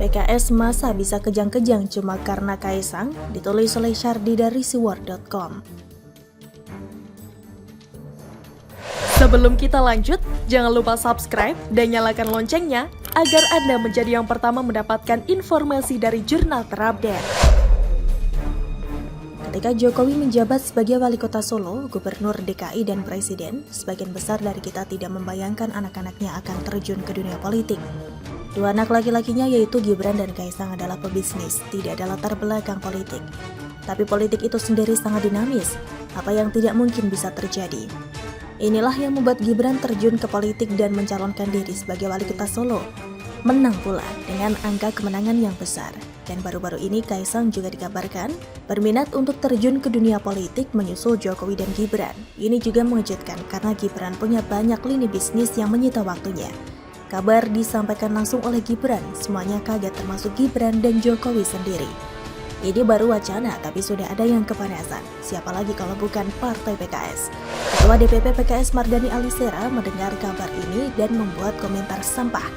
PKS masa bisa kejang-kejang cuma karena Kaisang, ditulis oleh Syardi dari siwar.com. Sebelum kita lanjut, jangan lupa subscribe dan nyalakan loncengnya agar Anda menjadi yang pertama mendapatkan informasi dari jurnal terupdate. Ketika Jokowi menjabat sebagai wali kota Solo, gubernur DKI dan presiden, sebagian besar dari kita tidak membayangkan anak-anaknya akan terjun ke dunia politik. Dua anak laki-lakinya yaitu Gibran dan Kaisang adalah pebisnis, tidak ada latar belakang politik. Tapi politik itu sendiri sangat dinamis, apa yang tidak mungkin bisa terjadi. Inilah yang membuat Gibran terjun ke politik dan mencalonkan diri sebagai wali kota Solo. Menang pula dengan angka kemenangan yang besar. Dan baru-baru ini Kaisang juga dikabarkan berminat untuk terjun ke dunia politik menyusul Jokowi dan Gibran. Ini juga mengejutkan karena Gibran punya banyak lini bisnis yang menyita waktunya. Kabar disampaikan langsung oleh Gibran, semuanya kaget termasuk Gibran dan Jokowi sendiri. Ini baru wacana, tapi sudah ada yang kepanasan. Siapa lagi kalau bukan Partai PKS? Ketua DPP PKS Mardhani Alisera mendengar kabar ini dan membuat komentar sampah.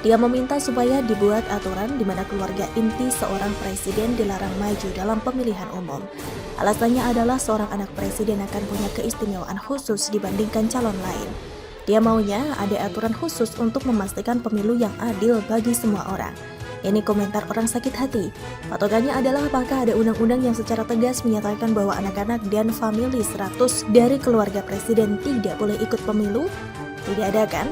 Dia meminta supaya dibuat aturan di mana keluarga inti seorang presiden dilarang maju dalam pemilihan umum. Alasannya adalah seorang anak presiden akan punya keistimewaan khusus dibandingkan calon lain. Dia maunya ada aturan khusus untuk memastikan pemilu yang adil bagi semua orang. Ini komentar orang sakit hati. Patokannya adalah apakah ada undang-undang yang secara tegas menyatakan bahwa anak-anak dan famili 100 dari keluarga presiden tidak boleh ikut pemilu? Tidak ada kan?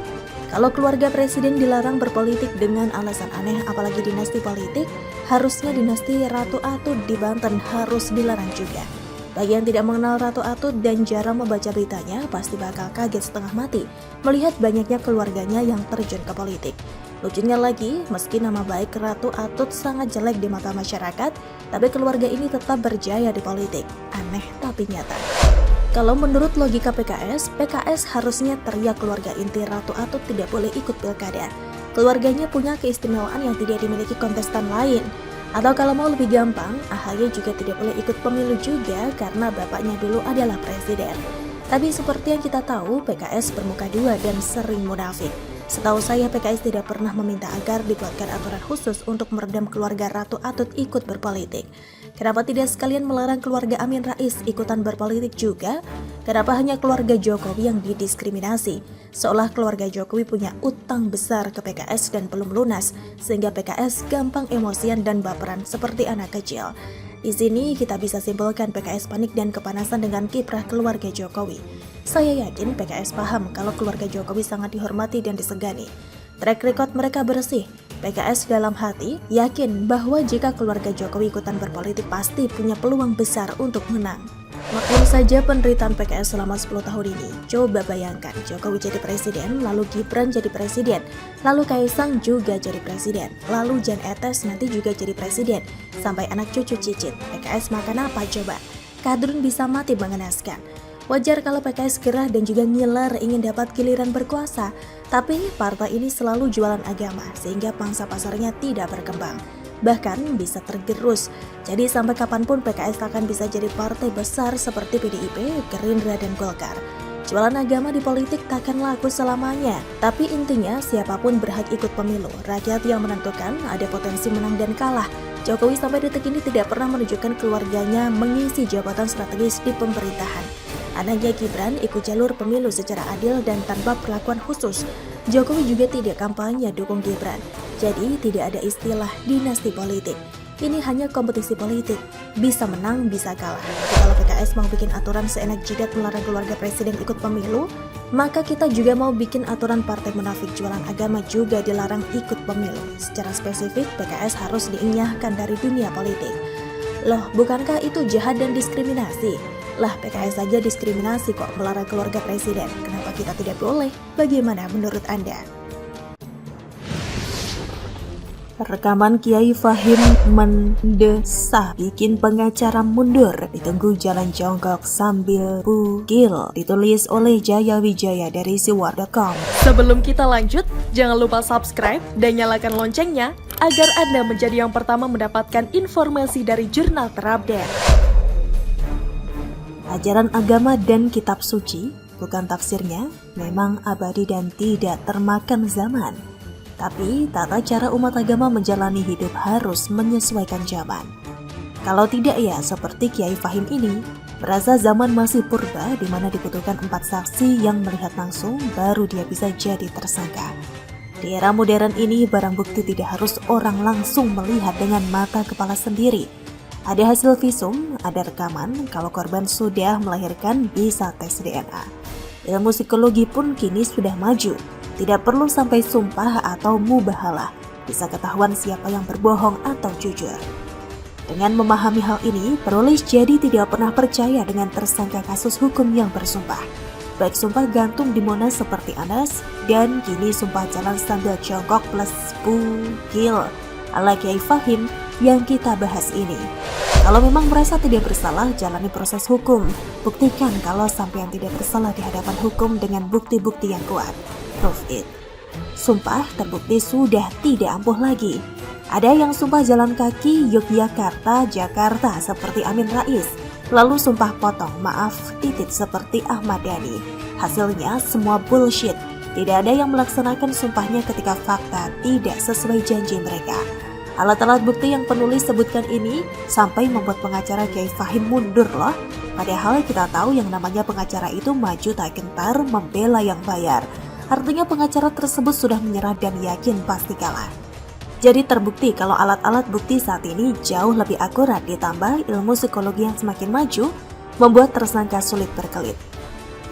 Kalau keluarga presiden dilarang berpolitik dengan alasan aneh, apalagi dinasti politik, harusnya dinasti Ratu Atut di Banten harus dilarang juga. Bagi yang tidak mengenal Ratu Atut dan jarang membaca beritanya, pasti bakal kaget setengah mati melihat banyaknya keluarganya yang terjun ke politik. Lucunya lagi, meski nama baik Ratu Atut sangat jelek di mata masyarakat, tapi keluarga ini tetap berjaya di politik. Aneh tapi nyata. Kalau menurut logika PKS harusnya teriak keluarga inti Ratu Atut tidak boleh ikut pilkada. Keluarganya punya keistimewaan yang tidak dimiliki kontestan lain. Atau kalau mau lebih gampang, AHY juga tidak boleh ikut pemilu juga karena bapaknya dulu adalah presiden. Tapi seperti yang kita tahu, PKS bermuka dua dan sering munafik. Setahu saya PKS tidak pernah meminta agar dibuatkan aturan khusus untuk meredam keluarga Ratu Atut ikut berpolitik. Kenapa tidak sekalian melarang keluarga Amin Rais ikutan berpolitik juga? Kenapa hanya keluarga Jokowi yang didiskriminasi? Seolah keluarga Jokowi punya utang besar ke PKS dan belum lunas, sehingga PKS gampang emosian dan baperan seperti anak kecil. Di sini kita bisa simpulkan PKS panik dan kepanasan dengan kiprah keluarga Jokowi. Saya yakin PKS paham kalau keluarga Jokowi sangat dihormati dan disegani. Track record mereka bersih. PKS dalam hati yakin bahwa jika keluarga Jokowi ikutan berpolitik pasti punya peluang besar untuk menang. Maklum saja penderitaan PKS selama 10 tahun ini. Coba bayangkan, Jokowi jadi presiden, lalu Gibran jadi presiden, lalu Kaisang juga jadi presiden, lalu Jan Etes nanti juga jadi presiden, sampai anak cucu cicit. PKS makan apa coba? Kadrun bisa mati mengenaskan. Wajar kalau PKS gerah dan juga ngiler ingin dapat giliran berkuasa, tapi partai ini selalu jualan agama sehingga pangsa pasarnya tidak berkembang, bahkan bisa tergerus. Jadi sampai kapanpun PKS akan bisa jadi partai besar seperti PDIP, Gerindra, dan Golkar. Jualan agama di politik takkan laku selamanya, tapi intinya siapapun berhak ikut pemilu. Rakyat yang menentukan, ada potensi menang dan kalah. Jokowi sampai detik ini tidak pernah menunjukkan keluarganya mengisi jabatan strategis di pemerintahan. Anaknya Gibran ikut jalur pemilu secara adil dan tanpa perlakuan khusus. Jokowi juga tidak kampanye dukung Gibran. Jadi tidak ada istilah dinasti politik. Ini hanya kompetisi politik. Bisa menang, bisa kalah. Jadi kalau PKS mau bikin aturan seenak jidat melarang keluarga presiden ikut pemilu, maka kita juga mau bikin aturan partai munafik jualan agama juga dilarang ikut pemilu. Secara spesifik, PKS harus diinyahkan dari dunia politik. Loh, bukankah itu jahat dan diskriminasi? Lah, PKS saja diskriminasi kok melarang keluarga presiden. Kenapa kita tidak boleh? Bagaimana menurut Anda? Rekaman Kiai Fahim mendesak bikin pengacara mundur, ditunggu jalan jongkok sambil bugil, ditulis oleh Jaya Wijaya dari siwar.com. Sebelum kita lanjut, jangan lupa subscribe dan nyalakan loncengnya agar Anda menjadi yang pertama mendapatkan informasi dari jurnal terupdate. Ajaran agama dan kitab suci, bukan tafsirnya, memang abadi dan tidak termakan zaman. Tapi tata cara umat agama menjalani hidup harus menyesuaikan zaman. Kalau tidak ya seperti Kiai Fahim ini, merasa zaman masih purba di mana dibutuhkan 4 saksi yang melihat langsung baru dia bisa jadi tersangka. Di era modern ini barang bukti tidak harus orang langsung melihat dengan mata kepala sendiri. Ada hasil visum, ada rekaman, kalau korban sudah melahirkan bisa tes DNA. Ilmu psikologi pun kini sudah maju. Tidak perlu sampai sumpah atau mubahalah, bisa ketahuan siapa yang berbohong atau jujur. Dengan memahami hal ini, penulis jadi tidak pernah percaya dengan tersangka kasus hukum yang bersumpah. Baik sumpah gantung di Monas seperti Anas, dan kini sumpah jalan sambil jongkok plus bugil ala Kiai Fahim yang kita bahas ini. Kalau memang merasa tidak bersalah, jalani proses hukum. Buktikan kalau sampean tidak bersalah di hadapan hukum dengan bukti-bukti yang kuat. Prove it. Sumpah terbukti sudah tidak ampuh lagi. Ada yang sumpah jalan kaki Yogyakarta, Jakarta seperti Amin Rais. Lalu sumpah potong maaf titit seperti Ahmad Dhani. Hasilnya semua bullshit. Tidak ada yang melaksanakan sumpahnya ketika fakta tidak sesuai janji mereka. Alat-alat bukti yang penulis sebutkan ini sampai membuat pengacara Kiai Fahim mundur loh. Padahal kita tahu yang namanya pengacara itu maju tak gentar membela yang bayar. Artinya pengacara tersebut sudah menyerah dan yakin pasti kalah. Jadi terbukti kalau alat-alat bukti saat ini jauh lebih akurat ditambah ilmu psikologi yang semakin maju membuat tersangka sulit berkelit.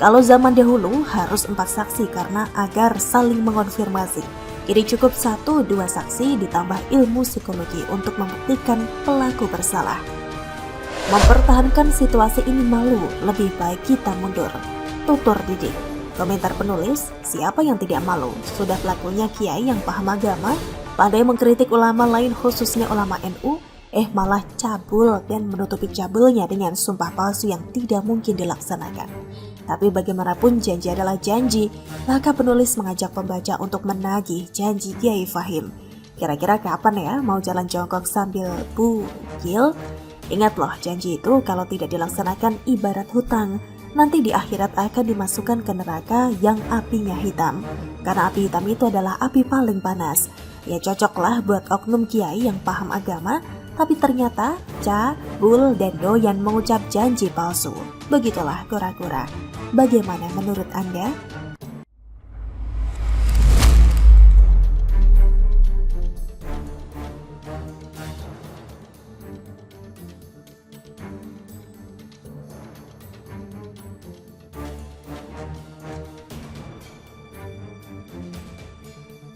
Kalau zaman dahulu harus 4 saksi karena agar saling mengonfirmasi. Kini cukup 1-2 saksi ditambah ilmu psikologi untuk membuktikan pelaku bersalah. Mempertahankan situasi ini malu, lebih baik kita mundur. Tutur didik. Komentar penulis, siapa yang tidak malu? Sudah pelakunya kiai yang paham agama, pandai mengkritik ulama lain khususnya ulama NU, malah cabul dan menutupi cabulnya dengan sumpah palsu yang tidak mungkin dilaksanakan. Tapi bagaimanapun janji adalah janji, maka penulis mengajak pembaca untuk menagih janji Kiai Fahim. Kira-kira kapan ya mau jalan jongkok sambil bugil? Ingat loh, janji itu kalau tidak dilaksanakan ibarat hutang. Nanti di akhirat akan dimasukkan ke neraka yang apinya hitam. Karena api hitam itu adalah api paling panas. Ya cocoklah buat oknum kiai yang paham agama, tapi ternyata cabul dan doyan mengucap janji palsu. Begitulah kura-kura. Bagaimana menurut Anda?